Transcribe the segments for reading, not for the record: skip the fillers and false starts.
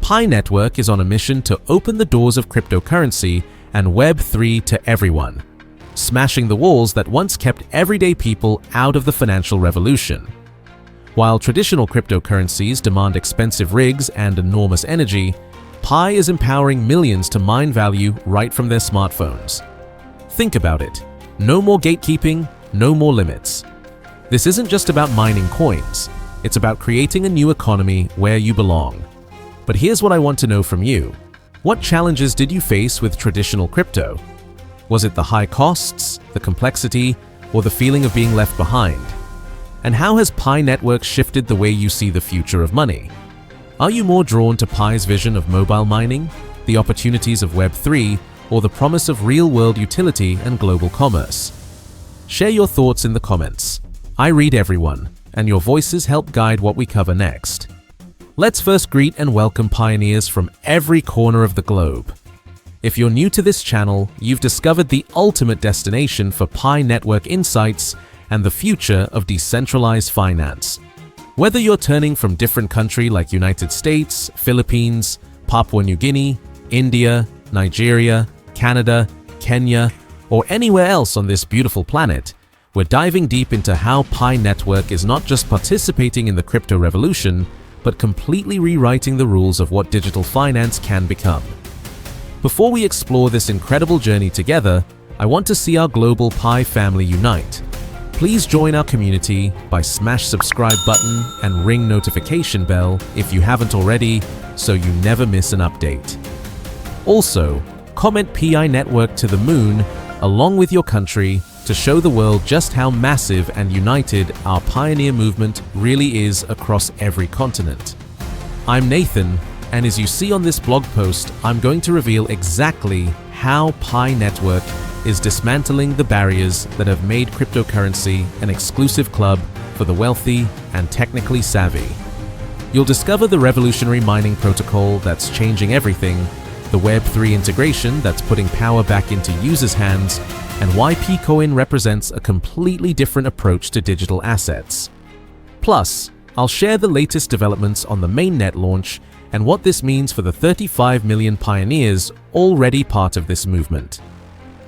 Pi Network is on a mission to open the doors of cryptocurrency and Web3 to everyone, smashing the walls that once kept everyday people out of the financial revolution. While traditional cryptocurrencies demand expensive rigs and enormous energy, Pi is empowering millions to mine value right from their smartphones. Think about it. No more gatekeeping, no more limits. This isn't just about mining coins. It's about creating a new economy where you belong. But here's what I want to know from you. What challenges did you face with traditional crypto? Was it the high costs, the complexity, or the feeling of being left behind? And how has Pi Network shifted the way you see the future of money? Are you more drawn to Pi's vision of mobile mining, the opportunities of Web3, or the promise of real-world utility and global commerce? Share your thoughts in the comments. I read everyone, and your voices help guide what we cover next. Let's first greet and welcome pioneers from every corner of the globe. If you're new to this channel, you've discovered the ultimate destination for Pi Network insights and the future of decentralized finance. Whether you're turning from different country like United States, Philippines, Papua New Guinea, India, Nigeria, Canada, Kenya, or anywhere else on this beautiful planet, we're diving deep into how Pi Network is not just participating in the crypto revolution, but completely rewriting the rules of what digital finance can become. Before we explore this incredible journey together, I want to see our global Pi family unite. Please join our community by smash subscribe button and ring notification bell if you haven't already, so you never miss an update. Also, comment PI Network to the moon along with your country to show the world just how massive and united our pioneer movement really is across every continent. I'm Nathan, and as you see on this blog post, I'm going to reveal exactly how Pi Network is dismantling the barriers that have made cryptocurrency an exclusive club for the wealthy and technically savvy. You'll discover the revolutionary mining protocol that's changing everything, the Web3 integration that's putting power back into users' hands, and why PiCoin represents a completely different approach to digital assets. Plus, I'll share the latest developments on the mainnet launch and what this means for the 35 million pioneers already part of this movement.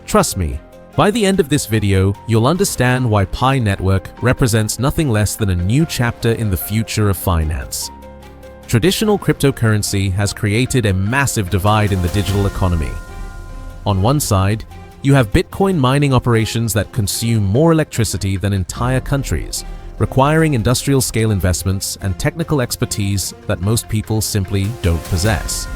Trust me, by the end of this video, you'll understand why Pi Network represents nothing less than a new chapter in the future of finance. Traditional cryptocurrency has created a massive divide in the digital economy. On one side, you have Bitcoin mining operations that consume more electricity than entire countries, requiring industrial-scale investments and technical expertise that most people simply don't possess.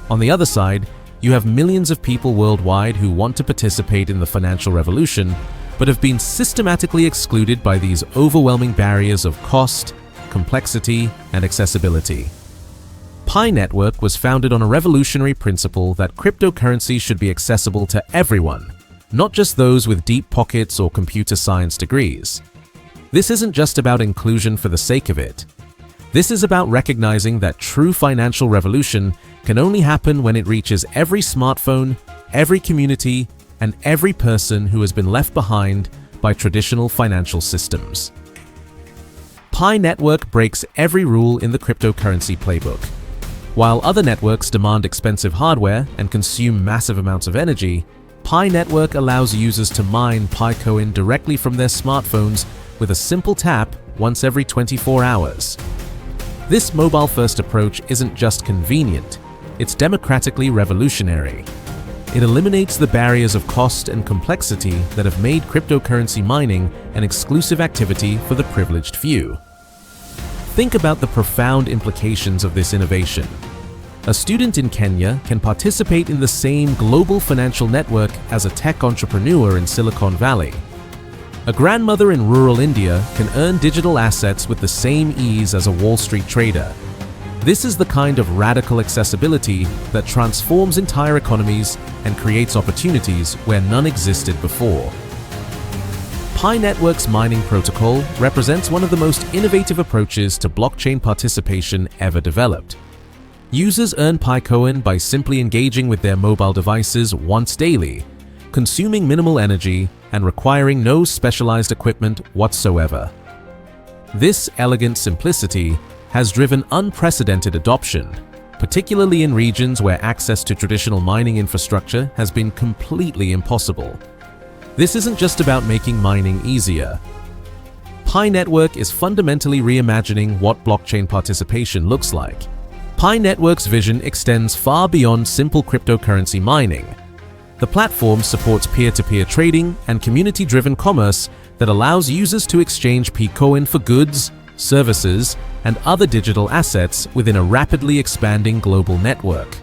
On the other side, you have millions of people worldwide who want to participate in the financial revolution, but have been systematically excluded by these overwhelming barriers of cost, complexity, and accessibility. Pi Network was founded on a revolutionary principle that cryptocurrency should be accessible to everyone, not just those with deep pockets or computer science degrees. This isn't just about inclusion for the sake of it. This is about recognizing that true financial revolution can only happen when it reaches every smartphone, every community, and every person who has been left behind by traditional financial systems. Pi Network breaks every rule in the cryptocurrency playbook. While other networks demand expensive hardware and consume massive amounts of energy, Pi Network allows users to mine PiCoin directly from their smartphones with a simple tap once every 24 hours. This mobile-first approach isn't just convenient, it's democratically revolutionary. It eliminates the barriers of cost and complexity that have made cryptocurrency mining an exclusive activity for the privileged few. Think about the profound implications of this innovation. A student in Kenya can participate in the same global financial network as a tech entrepreneur in Silicon Valley. A grandmother in rural India can earn digital assets with the same ease as a Wall Street trader. This is the kind of radical accessibility that transforms entire economies and creates opportunities where none existed before. Pi Network's mining protocol represents one of the most innovative approaches to blockchain participation ever developed. Users earn PiCoin by simply engaging with their mobile devices once daily, consuming minimal energy and requiring no specialized equipment whatsoever. This elegant simplicity has driven unprecedented adoption, particularly in regions where access to traditional mining infrastructure has been completely impossible. This isn't just about making mining easier. Pi Network is fundamentally reimagining what blockchain participation looks like. Pi Network's vision extends far beyond simple cryptocurrency mining. The platform supports peer-to-peer trading and community-driven commerce that allows users to exchange PiCoin for goods, services, and other digital assets within a rapidly expanding global network.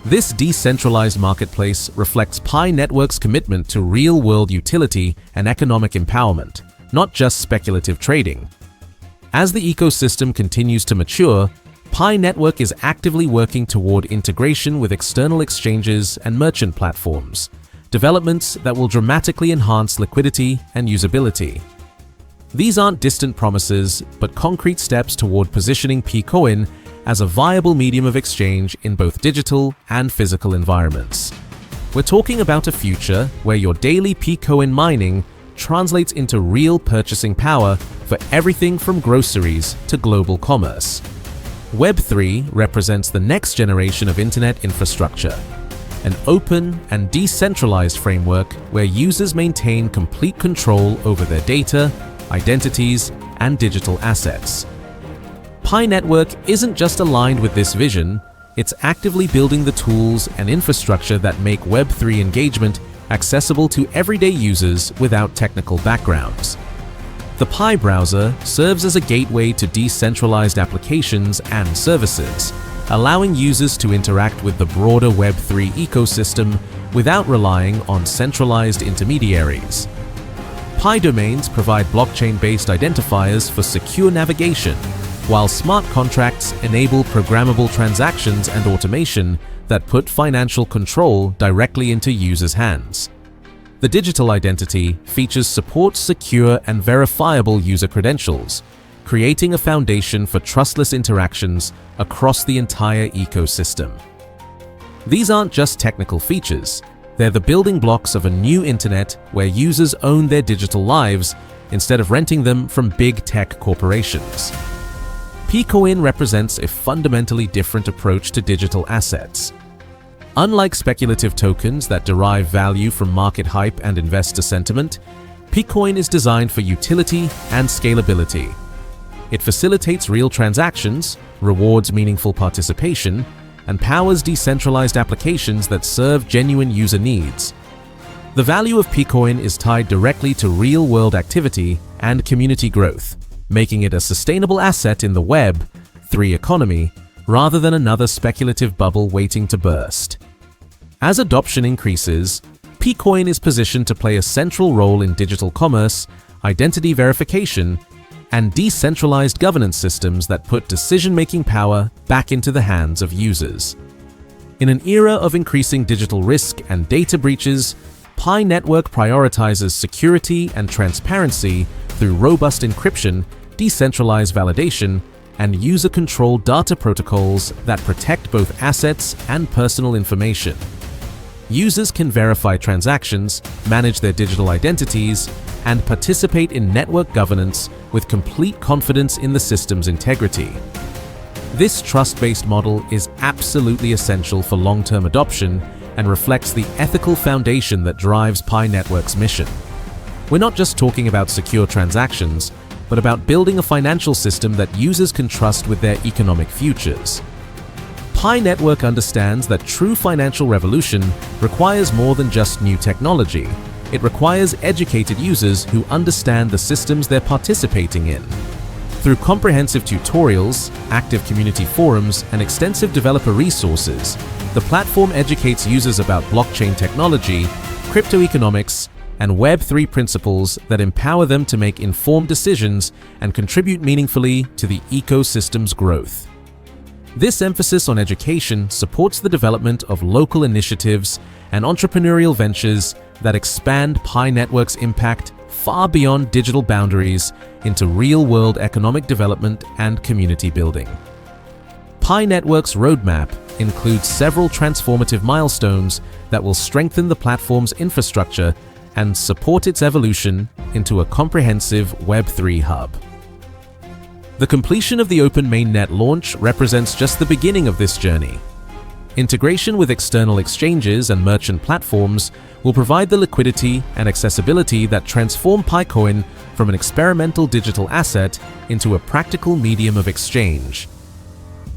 This decentralized marketplace reflects Pi Network's commitment to real-world utility and economic empowerment, not just speculative trading. As the ecosystem continues to mature, Pi Network is actively working toward integration with external exchanges and merchant platforms, developments that will dramatically enhance liquidity and usability. These aren't distant promises, but concrete steps toward positioning PiCoin as a viable medium of exchange in both digital and physical environments. We're talking about a future where your daily PiCoin mining translates into real purchasing power for everything from groceries to global commerce. Web3 represents the next generation of internet infrastructure, an open and decentralized framework where users maintain complete control over their data, identities, and digital assets. Pi Network isn't just aligned with this vision, it's actively building the tools and infrastructure that make Web3 engagement accessible to everyday users without technical backgrounds. The Pi browser serves as a gateway to decentralized applications and services, allowing users to interact with the broader Web3 ecosystem without relying on centralized intermediaries. Pi domains provide blockchain-based identifiers for secure navigation, while smart contracts enable programmable transactions and automation that put financial control directly into users' hands. The digital identity features supports secure and verifiable user credentials, creating a foundation for trustless interactions across the entire ecosystem. These aren't just technical features, they're the building blocks of a new internet where users own their digital lives instead of renting them from big tech corporations. PiCoin represents a fundamentally different approach to digital assets. Unlike speculative tokens that derive value from market hype and investor sentiment, PiCoin is designed for utility and scalability. It facilitates real transactions, rewards meaningful participation, and powers decentralized applications that serve genuine user needs. The value of PiCoin is tied directly to real-world activity and community growth, making it a sustainable asset in the Web3 economy rather than another speculative bubble waiting to burst. As adoption increases, PiCoin is positioned to play a central role in digital commerce, identity verification, and decentralized governance systems that put decision-making power back into the hands of users. In an era of increasing digital risk and data breaches, Pi Network prioritizes security and transparency through robust encryption, decentralized validation, and user-controlled data protocols that protect both assets and personal information. Users can verify transactions, manage their digital identities, and participate in network governance with complete confidence in the system's integrity. This trust-based model is absolutely essential for long-term adoption and reflects the ethical foundation that drives Pi Network's mission. We're not just talking about secure transactions, but about building a financial system that users can trust with their economic futures. Pi Network understands that true financial revolution requires more than just new technology. It requires educated users who understand the systems they're participating in. Through comprehensive tutorials, active community forums, and extensive developer resources, the platform educates users about blockchain technology, crypto economics, and Web3 principles that empower them to make informed decisions and contribute meaningfully to the ecosystem's growth. This emphasis on education supports the development of local initiatives and entrepreneurial ventures that expand Pi Network's impact far beyond digital boundaries into real-world economic development and community building. Pi Network's roadmap includes several transformative milestones that will strengthen the platform's infrastructure and support its evolution into a comprehensive Web3 hub. The completion of the open mainnet launch represents just the beginning of this journey. Integration with external exchanges and merchant platforms will provide the liquidity and accessibility that transform PiCoin from an experimental digital asset into a practical medium of exchange.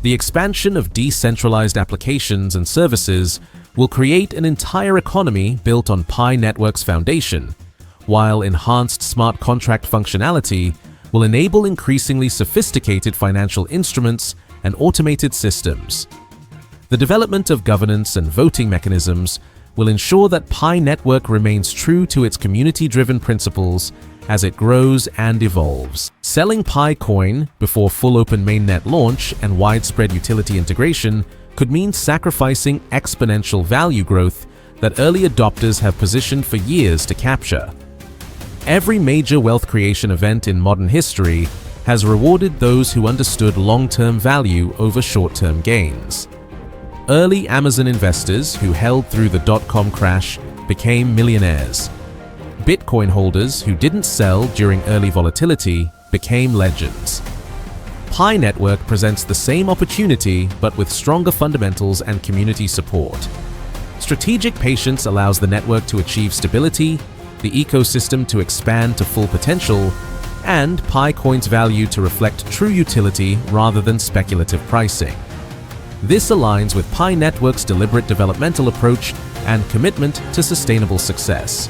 The expansion of decentralized applications and services will create an entire economy built on Pi Network's foundation, while enhanced smart contract functionality will enable increasingly sophisticated financial instruments and automated systems. The development of governance and voting mechanisms will ensure that Pi Network remains true to its community-driven principles as it grows and evolves. Selling PiCoin before full open mainnet launch and widespread utility integration could mean sacrificing exponential value growth that early adopters have positioned for years to capture. Every major wealth creation event in modern history has rewarded those who understood long-term value over short-term gains. Early Amazon investors who held through the dot-com crash became millionaires. Bitcoin holders who didn't sell during early volatility became legends. Pi Network presents the same opportunity but with stronger fundamentals and community support. Strategic patience allows the network to achieve stability, the ecosystem to expand to full potential, and PiCoin's value to reflect true utility rather than speculative pricing. This aligns with Pi Network's deliberate developmental approach and commitment to sustainable success.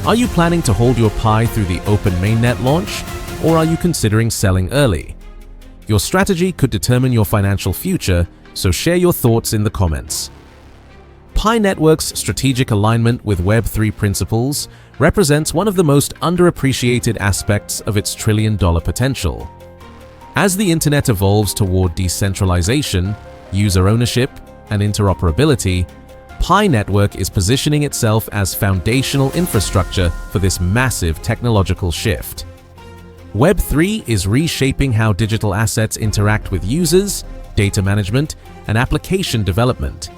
Are you planning to hold your Pi through the open mainnet launch, or are you considering selling early? Your strategy could determine your financial future, so share your thoughts in the comments. Pi Network's strategic alignment with Web3 principles represents one of the most underappreciated aspects of its trillion-dollar potential. As the internet evolves toward decentralization, user ownership, and interoperability, Pi Network is positioning itself as foundational infrastructure for this massive technological shift. Web3 is reshaping how digital assets interact with users, data management, and application development.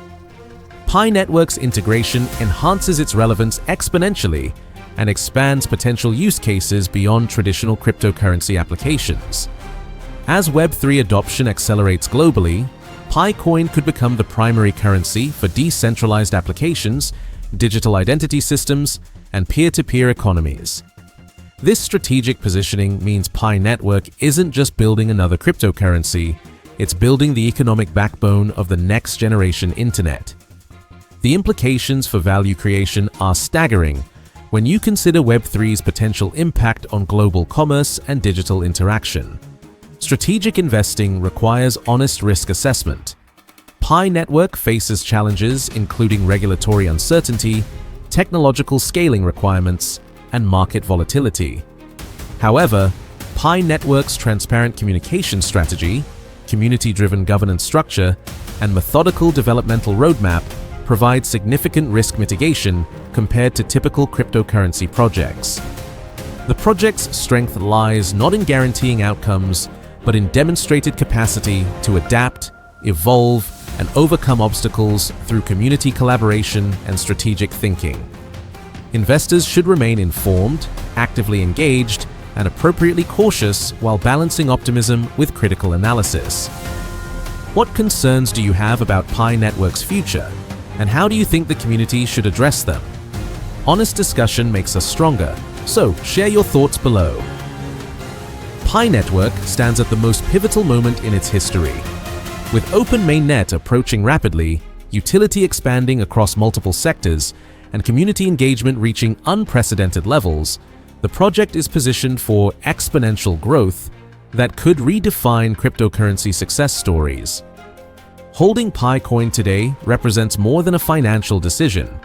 Pi Network's integration enhances its relevance exponentially and expands potential use cases beyond traditional cryptocurrency applications. As Web3 adoption accelerates globally, PiCoin could become the primary currency for decentralized applications, digital identity systems, and peer-to-peer economies. This strategic positioning means Pi Network isn't just building another cryptocurrency, it's building the economic backbone of the next-generation internet. The implications for value creation are staggering when you consider Web3's potential impact on global commerce and digital interaction. Strategic investing requires honest risk assessment. Pi Network faces challenges including regulatory uncertainty, technological scaling requirements, and market volatility. However, Pi Network's transparent communication strategy, community-driven governance structure, and methodical developmental roadmap provide significant risk mitigation compared to typical cryptocurrency projects. The project's strength lies not in guaranteeing outcomes, but in demonstrated capacity to adapt, evolve, and overcome obstacles through community collaboration and strategic thinking. Investors should remain informed, actively engaged, and appropriately cautious while balancing optimism with critical analysis. What concerns do you have about Pi Network's future, and how do you think the community should address them? Honest discussion makes us stronger, so share your thoughts below. Pi Network stands at the most pivotal moment in its history. With open mainnet approaching rapidly, utility expanding across multiple sectors, and community engagement reaching unprecedented levels, the project is positioned for exponential growth that could redefine cryptocurrency success stories. Holding PiCoin today represents more than a financial decision.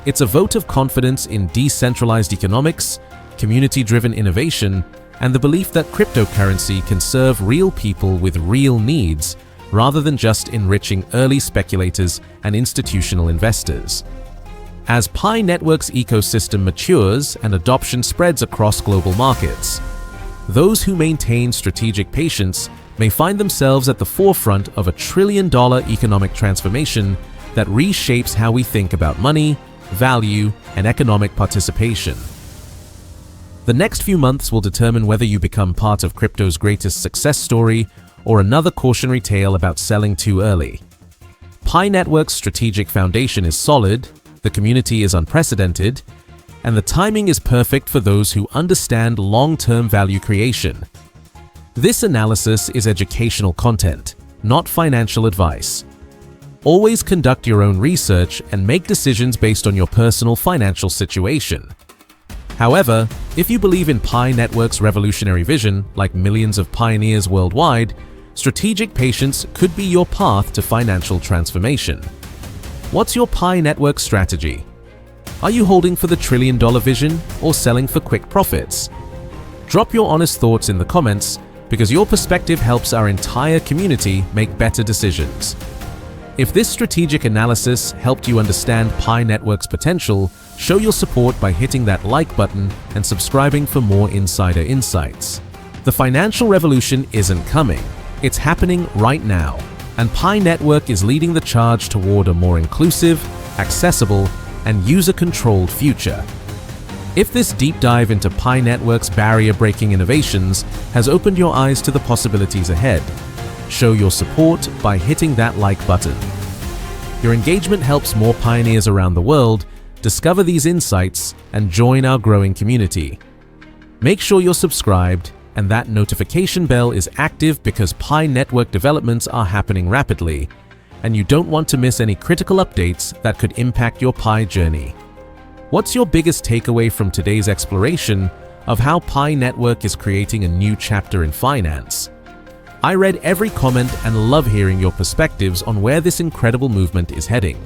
It's a vote of confidence in decentralized economics, community-driven innovation, and the belief that cryptocurrency can serve real people with real needs rather than just enriching early speculators and institutional investors. As Pi Network's ecosystem matures and adoption spreads across global markets, those who maintain strategic patience may find themselves at the forefront of a trillion-dollar economic transformation that reshapes how we think about money, value, and economic participation. The next few months will determine whether you become part of crypto's greatest success story or another cautionary tale about selling too early. Pi Network's strategic foundation is solid, the community is unprecedented, and the timing is perfect for those who understand long-term value creation. This analysis is educational content, not financial advice. Always conduct your own research and make decisions based on your personal financial situation. However, if you believe in Pi Network's revolutionary vision, like millions of pioneers worldwide, strategic patience could be your path to financial transformation. What's your Pi Network strategy? Are you holding for the trillion-dollar vision or selling for quick profits? Drop your honest thoughts in the comments, because your perspective helps our entire community make better decisions. If this strategic analysis helped you understand Pi Network's potential, show your support by hitting that like button and subscribing for more insider insights. The financial revolution isn't coming, it's happening right now, and Pi Network is leading the charge toward a more inclusive, accessible, and user-controlled future. If this deep dive into Pi Network's barrier-breaking innovations has opened your eyes to the possibilities ahead, show your support by hitting that like button. Your engagement helps more pioneers around the world discover these insights and join our growing community. Make sure you're subscribed and that notification bell is active, because Pi Network developments are happening rapidly, and you don't want to miss any critical updates that could impact your Pi journey. What's your biggest takeaway from today's exploration of how Pi Network is creating a new chapter in finance? I read every comment and love hearing your perspectives on where this incredible movement is heading.